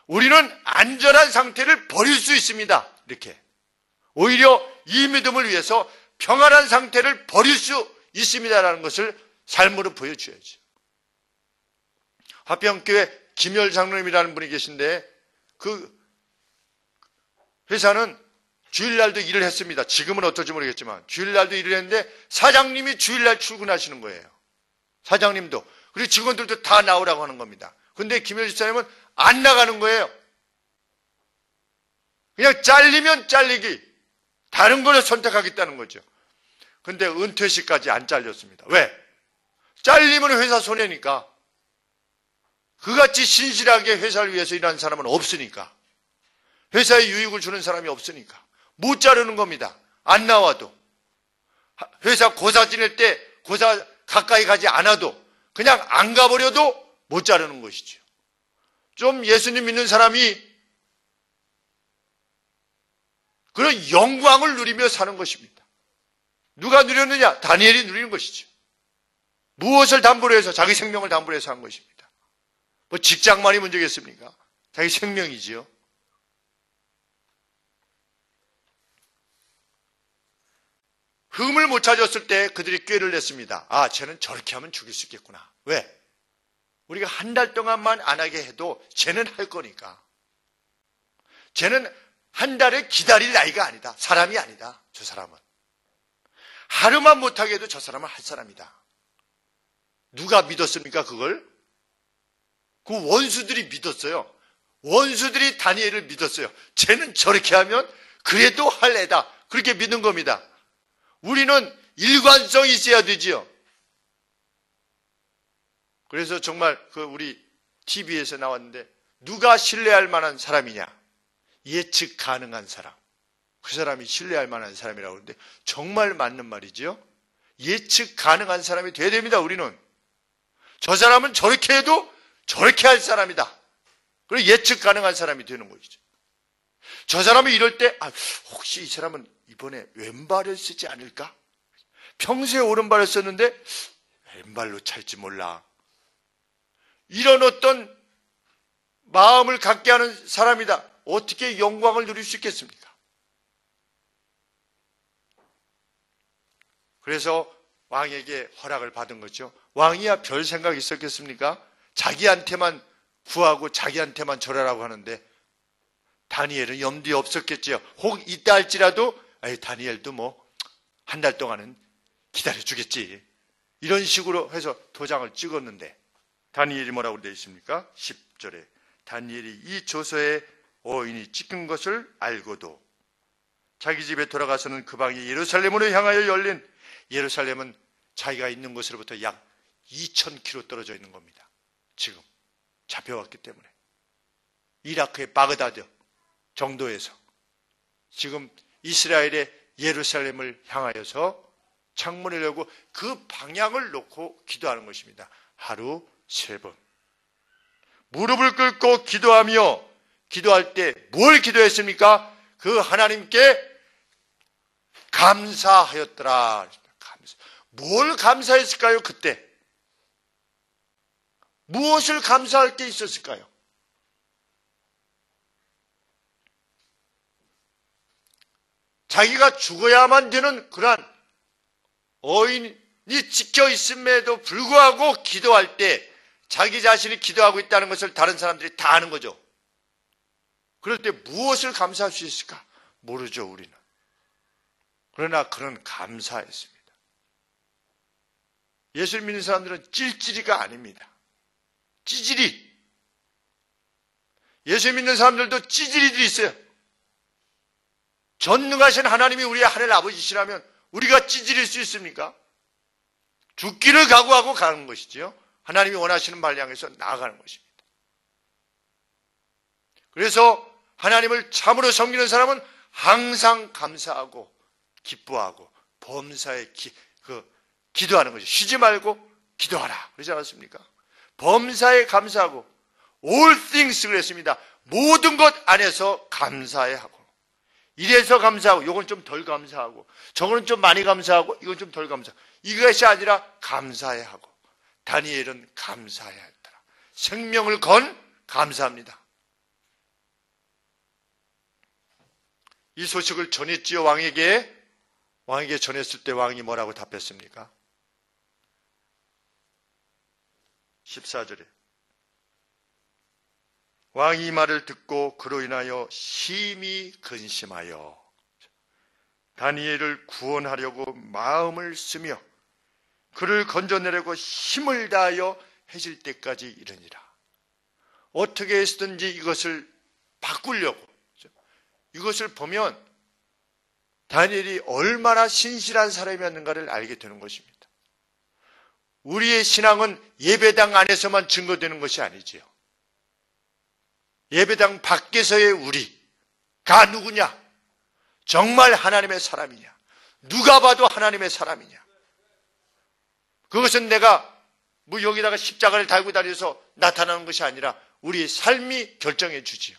S1: 우리는 안전한 상태를 버릴 수 있습니다. 이렇게. 오히려 이 믿음을 위해서 평안한 상태를 버릴 수 있습니다라는 것을 삶으로 보여줘야죠. 화평교회 김열 장로님이라는 분이 계신데 그 회사는 주일날도 일을 했습니다. 지금은 어떨지 모르겠지만 주일날도 일을 했는데 사장님이 주일날 출근하시는 거예요. 사장님도. 그리고 직원들도 다 나오라고 하는 겁니다. 근데 김열 집사님은 안 나가는 거예요. 그냥 잘리면 잘리기. 다른 걸 선택하겠다는 거죠. 근데 은퇴 시까지 안 잘렸습니다. 왜? 잘리면 회사 손해니까. 그같이 신실하게 회사를 위해서 일하는 사람은 없으니까. 회사에 유익을 주는 사람이 없으니까. 못 자르는 겁니다. 안 나와도. 회사 고사 지낼 때 고사 가까이 가지 않아도 그냥 안 가버려도 못 자르는 것이죠. 좀 예수님 믿는 사람이 그런 영광을 누리며 사는 것입니다. 누가 누렸느냐? 다니엘이 누리는 것이죠. 무엇을 담보로 해서? 자기 생명을 담보로 해서 한 것입니다. 뭐 직장만이 문제겠습니까? 자기 생명이지요. 흠을 못 찾았을 때 그들이 꾀를 냈습니다. 아, 쟤는 저렇게 하면 죽일 수 있겠구나. 왜? 우리가 한 달 동안만 안 하게 해도 쟤는 할 거니까. 쟤는 한 달을 기다릴 나이가 아니다. 사람이 아니다. 저 사람은. 하루만 못하게 해도 저 사람은 할 사람이다. 누가 믿었습니까? 그걸? 그 원수들이 믿었어요. 원수들이 다니엘을 믿었어요. 쟤는 저렇게 하면 그래도 할 애다. 그렇게 믿는 겁니다. 우리는 일관성이 있어야 되지요. 그래서 정말 그 우리 TV에서 나왔는데 누가 신뢰할 만한 사람이냐? 예측 가능한 사람. 그 사람이 신뢰할 만한 사람이라고 하는데 정말 맞는 말이지요. 예측 가능한 사람이 돼야 됩니다. 우리는. 저 사람은 저렇게 해도 저렇게 할 사람이다. 그리고 예측 가능한 사람이 되는 것이죠. 저 사람이 이럴 때 혹시 이 사람은 이번에 왼발을 쓰지 않을까? 평소에 오른발을 썼는데 왼발로 찰지 몰라. 이런 어떤 마음을 갖게 하는 사람이다. 어떻게 영광을 누릴 수 있겠습니까? 그래서 왕에게 허락을 받은 거죠. 왕이야 별 생각이 있었겠습니까? 자기한테만 구하고 자기한테만 절하라고 하는데 다니엘은 염두에 없었겠지요. 혹 있다 할지라도 다니엘도 뭐 한 달 동안은 기다려주겠지. 이런 식으로 해서 도장을 찍었는데 다니엘이 뭐라고 되어 있습니까? 10절에 다니엘이 이 조서에 어인이 찍힌 것을 알고도 자기 집에 돌아가서는 그 방이 예루살렘으로 향하여 열린 예루살렘은 자기가 있는 곳으로부터 약 2,000km 떨어져 있는 겁니다. 지금 잡혀왔기 때문에 이라크의 바그다드 정도에서 지금 이스라엘의 예루살렘을 향하여서 창문을 열고 그 방향을 놓고 기도하는 것입니다. 하루 3번 무릎을 꿇고 기도하며 기도할 때 뭘 기도했습니까? 그 하나님께 감사하였더라. 뭘 감사했을까요? 그때 무엇을 감사할 게 있었을까요? 자기가 죽어야만 되는 그러한 어인이 지켜 있음에도 불구하고 기도할 때 자기 자신이 기도하고 있다는 것을 다른 사람들이 다 아는 거죠. 그럴 때 무엇을 감사할 수 있을까? 모르죠, 우리는. 그러나 그런 감사했습니다. 예수를 믿는 사람들은 찔찔이가 아닙니다. 찌질이. 예수 믿는 사람들도 찌질이들이 있어요. 전능하신 하나님이 우리의 하늘 아버지시라면 우리가 찌질일 수 있습니까? 죽기를 각오하고 가는 것이지요. 하나님이 원하시는 발 향해서 나아가는 것입니다. 그래서 하나님을 참으로 섬기는 사람은 항상 감사하고 기뻐하고 범사에 기도하는 거죠. 쉬지 말고 기도하라. 그러지 않았습니까? 범사에 감사하고 all things 그랬습니다. 모든 것 안에서 감사해야 하고, 이래서 감사하고, 이건 좀 덜 감사하고, 저거는 좀 많이 감사하고, 이건 좀 덜 감사하고, 이것이 아니라 감사해야 하고, 다니엘은 감사해야 했더라. 생명을 건 감사합니다. 이 소식을 전했지요, 왕에게. 왕에게 전했을 때 왕이 뭐라고 답했습니까? 14절에 왕이 이 말을 듣고 그로 인하여 심히 근심하여 다니엘을 구원하려고 마음을 쓰며 그를 건져내려고 힘을 다하여 해질 때까지 이르니라. 어떻게 해서든지 이것을 바꾸려고, 이것을 보면 다니엘이 얼마나 신실한 사람이었는가를 알게 되는 것입니다. 우리의 신앙은 예배당 안에서만 증거되는 것이 아니지요. 예배당 밖에서의 우리가 누구냐? 정말 하나님의 사람이냐? 누가 봐도 하나님의 사람이냐? 그것은 내가 뭐 여기다가 십자가를 달고 다녀서 나타나는 것이 아니라 우리의 삶이 결정해 주지요.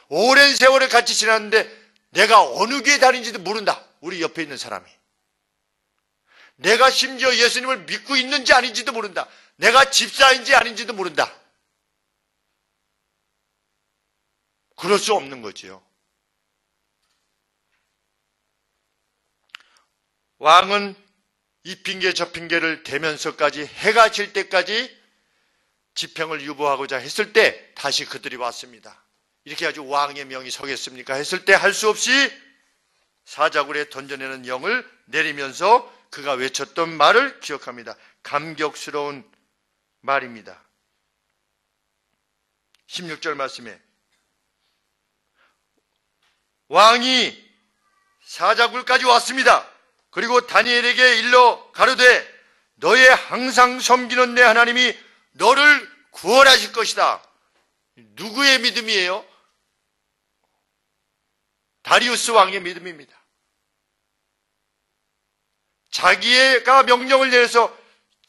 S1: 오랜 세월을 같이 지났는데 내가 어느 교회 다니는지도 모른다. 우리 옆에 있는 사람이. 내가 심지어 예수님을 믿고 있는지 아닌지도 모른다. 내가 집사인지 아닌지도 모른다. 그럴 수 없는 거지요. 왕은 이 핑계 저 핑계를 대면서까지 해가 질 때까지 집행을 유보하고자 했을 때 다시 그들이 왔습니다. 이렇게 아주 왕의 명이 서겠습니까? 했을 때 할 수 없이 사자굴에 던져내는 영을 내리면서 그가 외쳤던 말을 기억합니다. 감격스러운 말입니다. 16절 말씀에 왕이 사자굴까지 왔습니다. 그리고 다니엘에게 일러 가로되 너의 항상 섬기는 내 하나님이 너를 구원하실 것이다. 누구의 믿음이에요? 다리우스 왕의 믿음입니다. 자기가 명령을 내려서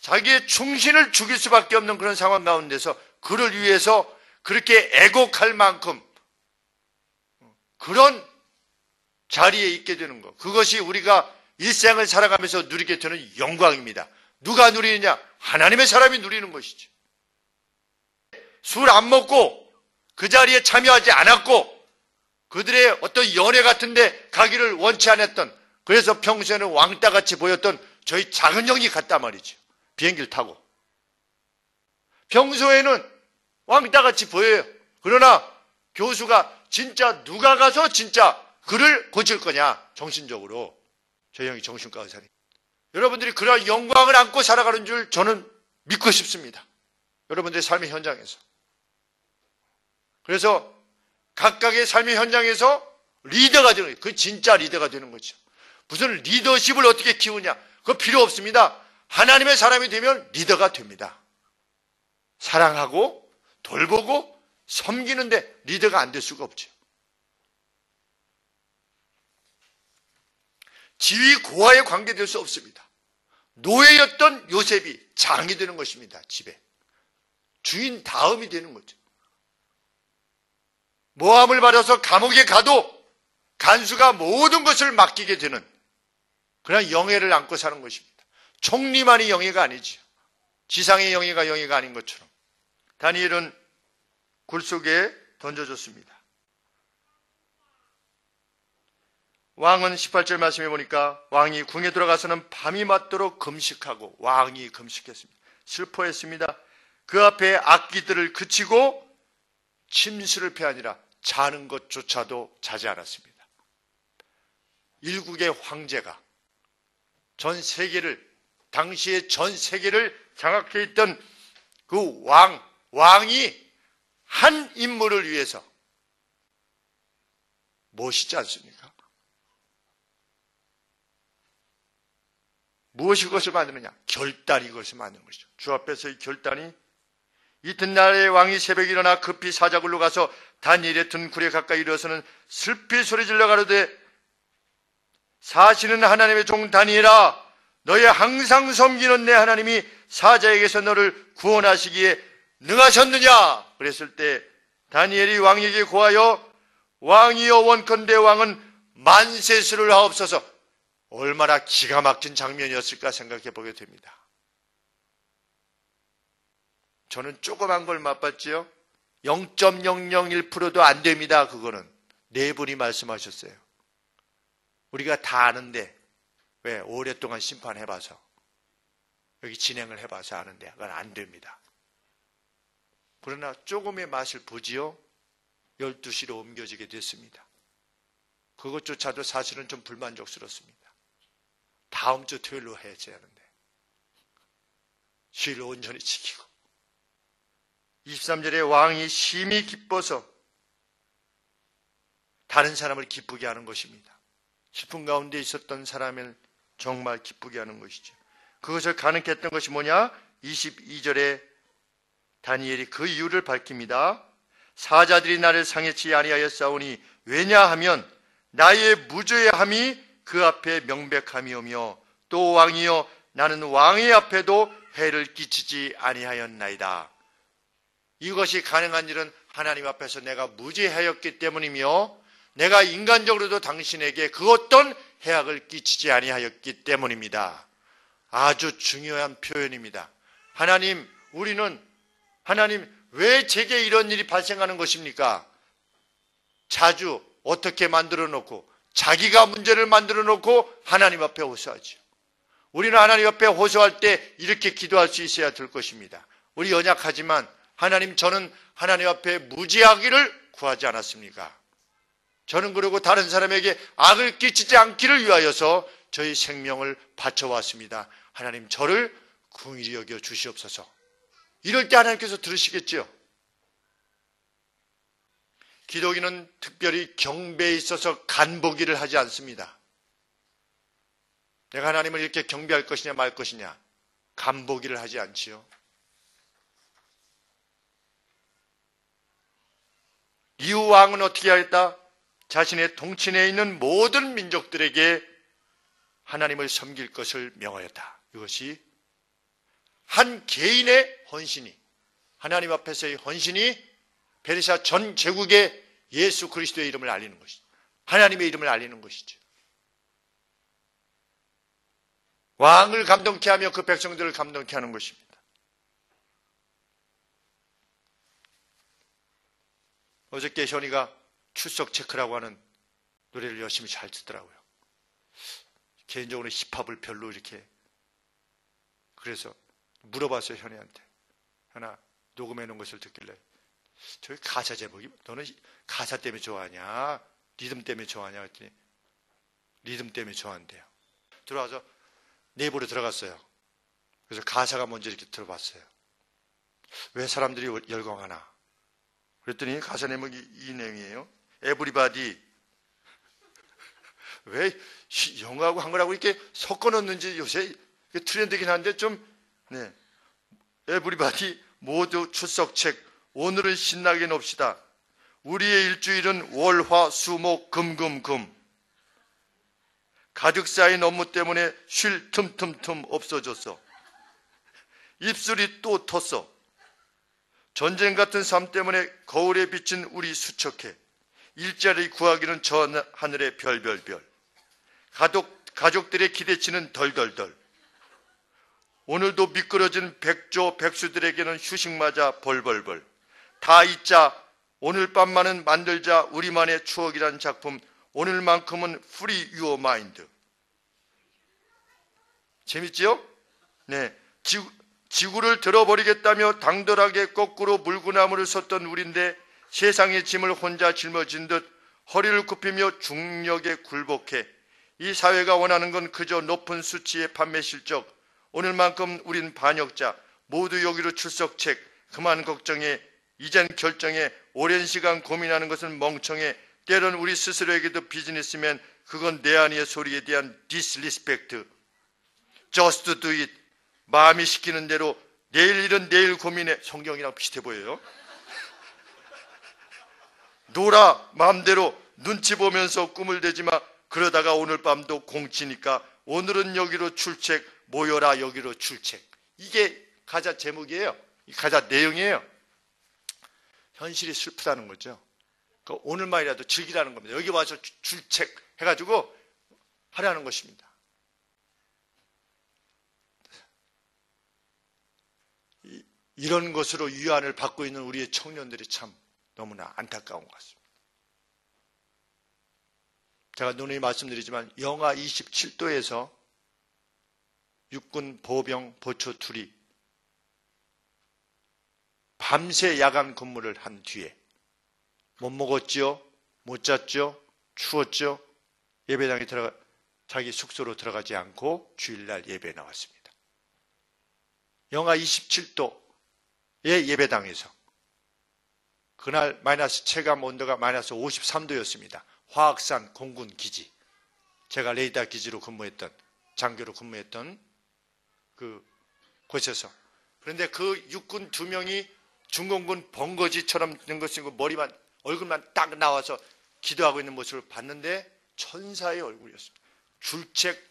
S1: 자기의 충신을 죽일 수밖에 없는 그런 상황 가운데서 그를 위해서 그렇게 애곡할 만큼 그런 자리에 있게 되는 것, 그것이 우리가 일생을 살아가면서 누리게 되는 영광입니다. 누가 누리느냐? 하나님의 사람이 누리는 것이죠. 술 안 먹고 그 자리에 참여하지 않았고 그들의 어떤 연회 같은데 가기를 원치 않았던, 그래서 평소에는 왕따같이 보였던 저희 작은 형이 갔단 말이죠. 비행기를 타고. 평소에는 왕따같이 보여요. 그러나 교수가 진짜 누가 가서 진짜 그를 고칠 거냐, 정신적으로. 저희 형이 정신과 의사니. 여러분들이 그런 영광을 안고 살아가는 줄 저는 믿고 싶습니다. 여러분들의 삶의 현장에서. 그래서 각각의 삶의 현장에서 리더가 되는 거예요. 그 진짜 리더가 되는 거죠. 무슨 리더십을 어떻게 키우냐? 그거 필요 없습니다. 하나님의 사람이 되면 리더가 됩니다. 사랑하고 돌보고 섬기는데 리더가 안 될 수가 없죠. 지위 고하에 관계될 수 없습니다. 노예였던 요셉이 장이 되는 것입니다. 집에. 주인 다음이 되는 거죠. 모함을 받아서 감옥에 가도 간수가 모든 것을 맡기게 되는 그런 영예를 안고 사는 것입니다. 총리만이 영예가 아니지요. 지상의 영예가 영예가 아닌 것처럼. 다니엘은 굴 속에 던져졌습니다. 왕은 18절 말씀해 보니까 왕이 궁에 들어가서는 밤이 맞도록 금식하고, 왕이 금식했습니다. 슬퍼했습니다. 그 앞에 악기들을 그치고 침수를 패하니라 자는 것조차도 자지 않았습니다. 일국의 황제가 전 세계를, 당시의 전 세계를 장악해 있던 그 왕이 한 인물을 위해서 멋있지 않습니까? 무엇이 그것을 만드느냐? 결단이 그것을 만드는 것이죠. 주 앞에서의 결단이. 이튿날에 왕이 새벽에 일어나 급히 사자굴로 가서 다니엘의 든 굴에 가까이 이르러서는 슬피 소리질러 가로되 사시는 하나님의 종 다니엘아, 너의 항상 섬기는 내 하나님이 사자에게서 너를 구원하시기에 능하셨느냐? 그랬을 때 다니엘이 왕에게 고하여 왕이여 원컨대 왕은 만세수를 하옵소서. 얼마나 기가 막힌 장면이었을까 생각해 보게 됩니다. 저는 조그만 걸 맛봤지요. 0.001%도 안 됩니다. 그거는 네 분이 말씀하셨어요. 우리가 다 아는데 왜? 오랫동안 심판해봐서 여기 진행을 해봐서 아는데 그건 안 됩니다. 그러나 조금의 맛을 보지요. 12시로 옮겨지게 됐습니다. 그것조차도 사실은 좀 불만족스럽습니다. 다음 주 토요일로 해야지 하는데 휴일을 온전히 지키고 23절에 왕이 심히 기뻐서 다른 사람을 기쁘게 하는 것입니다. 슬픔 가운데 있었던 사람을 정말 기쁘게 하는 것이죠. 그것을 가능케 했던 것이 뭐냐? 22절에 다니엘이 그 이유를 밝힙니다. 사자들이 나를 상해치 아니하였사오니 왜냐하면 나의 무죄함이 그 앞에 명백함이오며 또 왕이여 나는 왕의 앞에도 해를 끼치지 아니하였나이다. 이것이 가능한 일은 하나님 앞에서 내가 무죄하였기 때문이며 내가 인간적으로도 당신에게 그 어떤 해악을 끼치지 아니하였기 때문입니다. 아주 중요한 표현입니다. 하나님, 하나님 왜 제게 이런 일이 발생하는 것입니까? 자주 어떻게 만들어 놓고 자기가 문제를 만들어 놓고 하나님 앞에 호소하죠. 우리는 하나님 앞에 호소할 때 이렇게 기도할 수 있어야 될 것입니다. 우리 연약하지만 하나님, 저는 하나님 앞에 무죄하기를 구하지 않았습니까? 저는 그리고 다른 사람에게 악을 끼치지 않기를 위하여서 저희 생명을 바쳐왔습니다. 하나님, 저를 긍휼히 여겨 주시옵소서. 이럴 때 하나님께서 들으시겠죠. 기독인은 특별히 경배에 있어서 간보기를 하지 않습니다. 내가 하나님을 이렇게 경배할 것이냐 말 것이냐 간보기를 하지 않지요. 이후 왕은 어떻게 하였다? 자신의 동친에 있는 모든 민족들에게 하나님을 섬길 것을 명하였다. 이것이 한 개인의 헌신이, 하나님 앞에서의 헌신이 페르시아 전 제국에 예수 그리스도의 이름을 알리는 것이죠. 하나님의 이름을 알리는 것이죠. 왕을 감동케 하며 그 백성들을 감동케 하는 것입니다. 어저께 현이가 출석 체크라고 하는 노래를 열심히 잘 듣더라고요. 개인적으로 힙합을 별로 이렇게, 그래서 물어봤어요, 현이한테. 현아, 녹음해 놓은 것을 듣길래 저기 가사 제목이, 너는 가사 때문에 좋아하냐 리듬 때문에 좋아하냐 했더니 리듬 때문에 좋아한대요. 들어와서 네이버로 들어갔어요. 그래서 가사가 뭔지 이렇게 들어봤어요. 왜 사람들이 열광하나 그랬더니 가사 내용이 이 내용이에요. 에브리바디. 왜 영어하고 한글하고 이렇게 섞어 넣는지 요새 트렌드긴 한데 좀, 네. 에브리바디 모두 출석책. 오늘은 신나게 놉시다. 우리의 일주일은 월, 화, 수, 목, 금. 가득 쌓인 업무 때문에 쉴 틈 없어졌어. 입술이 또 텄어. 전쟁 같은 삶 때문에 거울에 비친 우리 수척해. 일자리 구하기는 저 하늘의 별별별. 가족들의 기대치는 덜덜덜. 오늘도 미끄러진 백조 백수들에게는 휴식 맞아 벌벌벌. 다 잊자. 오늘 밤만은 만들자. 우리만의 추억이란 작품. 오늘만큼은 Free Your Mind. 재밌지요? 네. 지구를 들어버리겠다며 당돌하게 거꾸로 물구나무를 섰던 우리인데 세상의 짐을 혼자 짊어진 듯 허리를 굽히며 중력에 굴복해. 이 사회가 원하는 건 그저 높은 수치의 판매 실적. 오늘만큼 우린 반역자. 모두 여기로 출석책. 그만 걱정해. 이젠 결정해. 오랜 시간 고민하는 것은 멍청해. 때론 우리 스스로에게도 비즈니스면 그건 내 아니의 소리에 대한 disrespect. Just do it. 마음이 시키는 대로 내일 일은 내일 고민해. 성경이랑 비슷해 보여요. 놀아 마음대로. 눈치 보면서 꿈을 대지 마. 그러다가 오늘 밤도 공치니까 오늘은 여기로 출첵. 모여라 여기로 출첵. 이게 가사 제목이에요. 이 가사 내용이에요. 현실이 슬프다는 거죠. 그러니까 오늘만이라도 즐기라는 겁니다. 여기 와서 줄책 해가지고 하라는 것입니다. 이런 것으로 위안을 받고 있는 우리의 청년들이 참 너무나 안타까운 것 같습니다. 제가 누누이 말씀드리지만 영하 27도에서 육군 보병 보초 둘이 밤새 야간 근무를 한 뒤에 못 먹었죠, 못 잤죠, 추웠죠. 예배당에 자기 숙소로 들어가지 않고 주일날 예배에 나왔습니다. 영하 27도의 예배당에서 그날 마이너스 체감 온도가 마이너스 53도였습니다. 화학산 공군 기지, 제가 레이더 기지로 근무했던, 장교로 근무했던 그 곳에서, 그런데 그 육군 2명이 중공군 번거지처럼 된 것이고 머리만 얼굴만 딱 나와서 기도하고 있는 모습을 봤는데 천사의 얼굴이었습니다. 줄책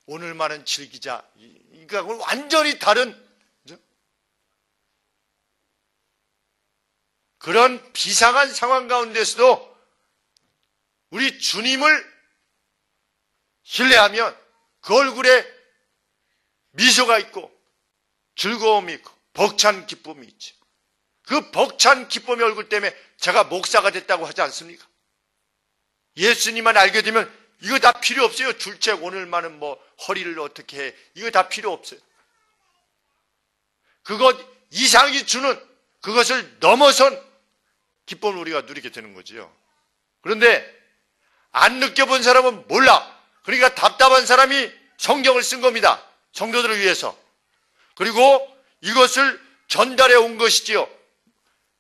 S1: 오늘만은 즐기자. 그러니까 완전히 다른 그런 비상한 상황 가운데서도 우리 주님을 신뢰하면 그 얼굴에 미소가 있고 즐거움이 있고 벅찬 기쁨이 있지. 그 벅찬 기쁨의 얼굴 때문에 제가 목사가 됐다고 하지 않습니까? 예수님만 알게 되면 이거 다 필요 없어요. 줄책 오늘만은 뭐 허리를 어떻게 해. 이거 다 필요 없어요. 그것 이상이 주는 그것을 넘어선 기쁨을 우리가 누리게 되는 거지요. 그런데 안 느껴본 사람은 몰라. 그러니까 답답한 사람이 성경을 쓴 겁니다. 성도들을 위해서. 그리고 이것을 전달해 온 것이지요.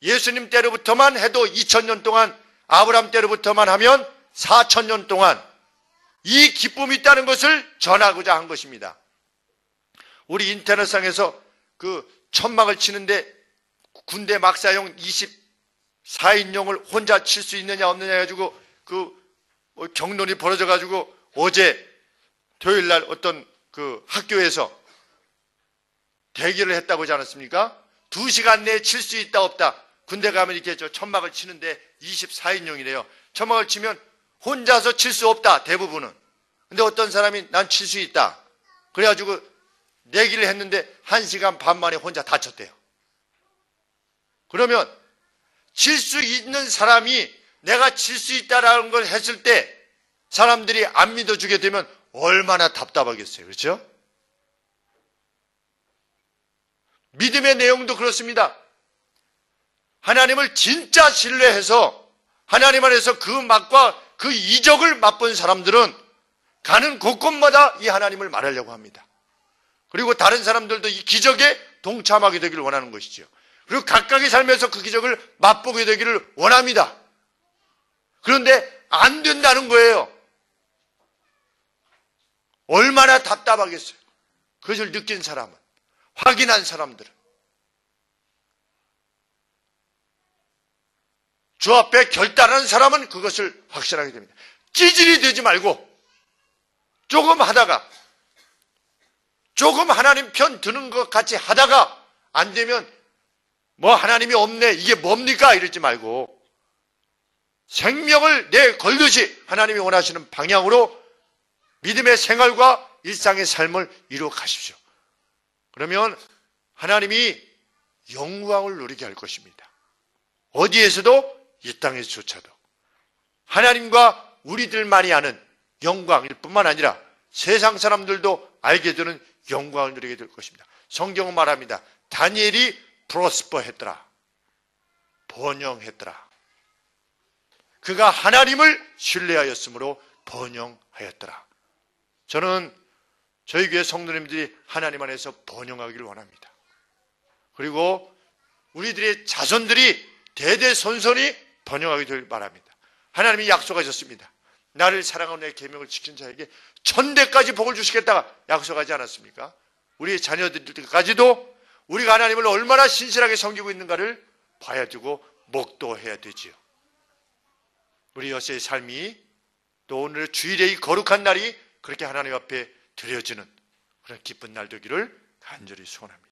S1: 예수님 때로부터만 해도 2000년 동안, 아브라함 때로부터만 하면 4000년 동안 이 기쁨이 있다는 것을 전하고자 한 것입니다. 우리 인터넷상에서 그 천막을 치는데 군대 막사용 24인용을 혼자 칠 수 있느냐 없느냐 해가지고 그 경론이 벌어져 가지고 어제 토요일 날 어떤 그 학교에서 대기를 했다고 하지 않았습니까? 2시간 내에 칠 수 있다 없다. 군대 가면 이렇게 천막을 치는데 24인용이래요. 천막을 치면 혼자서 칠 수 없다, 대부분은. 근데 어떤 사람이 난 칠 수 있다. 그래가지고 내기를 했는데 1시간 반 만에 혼자 다쳤대요. 그러면 칠 수 있는 사람이 내가 칠 수 있다라는 걸 했을 때 사람들이 안 믿어주게 되면 얼마나 답답하겠어요. 그렇죠? 믿음의 내용도 그렇습니다. 하나님을 진짜 신뢰해서 하나님 안에서 그 맛과 그 이적을 맛본 사람들은 가는 곳곳마다 이 하나님을 말하려고 합니다. 그리고 다른 사람들도 이 기적에 동참하게 되기를 원하는 것이죠. 그리고 각각의 삶에서 그 기적을 맛보게 되기를 원합니다. 그런데 안 된다는 거예요. 얼마나 답답하겠어요. 그것을 느낀 사람은, 확인한 사람들은. 주 앞에 결단한 사람은 그것을 확신하게 됩니다. 찌질이 되지 말고 조금 하다가, 조금 하나님 편 드는 것 같이 하다가 안 되면 뭐 하나님이 없네, 이게 뭡니까? 이러지 말고 생명을 내 걸듯이 하나님이 원하시는 방향으로 믿음의 생활과 일상의 삶을 이루어 가십시오. 그러면 하나님이 영광을 누리게 할 것입니다. 어디에서도, 이 땅에서조차도 하나님과 우리들만이 아는 영광일 뿐만 아니라 세상 사람들도 알게 되는 영광을 누리게 될 것입니다. 성경은 말합니다. 다니엘이 프로스퍼 했더라. 번영했더라. 그가 하나님을 신뢰하였으므로 번영하였더라. 저는 저희 교회 성도님들이 하나님 안에서 번영하기를 원합니다. 그리고 우리들의 자손들이 대대손손이 번영하게 되길 바랍니다. 하나님이 약속하셨습니다. 나를 사랑하는 내 계명을 지킨 자에게 천대까지 복을 주시겠다가 약속하지 않았습니까? 우리 자녀들까지도 우리가 하나님을 얼마나 신실하게 섬기고 있는가를 봐야 되고 목도해야 되지요. 우리 여세의 삶이 또 오늘 주일의 이 거룩한 날이 그렇게 하나님 앞에 드려지는 그런 기쁜 날 되기를 간절히 소원합니다.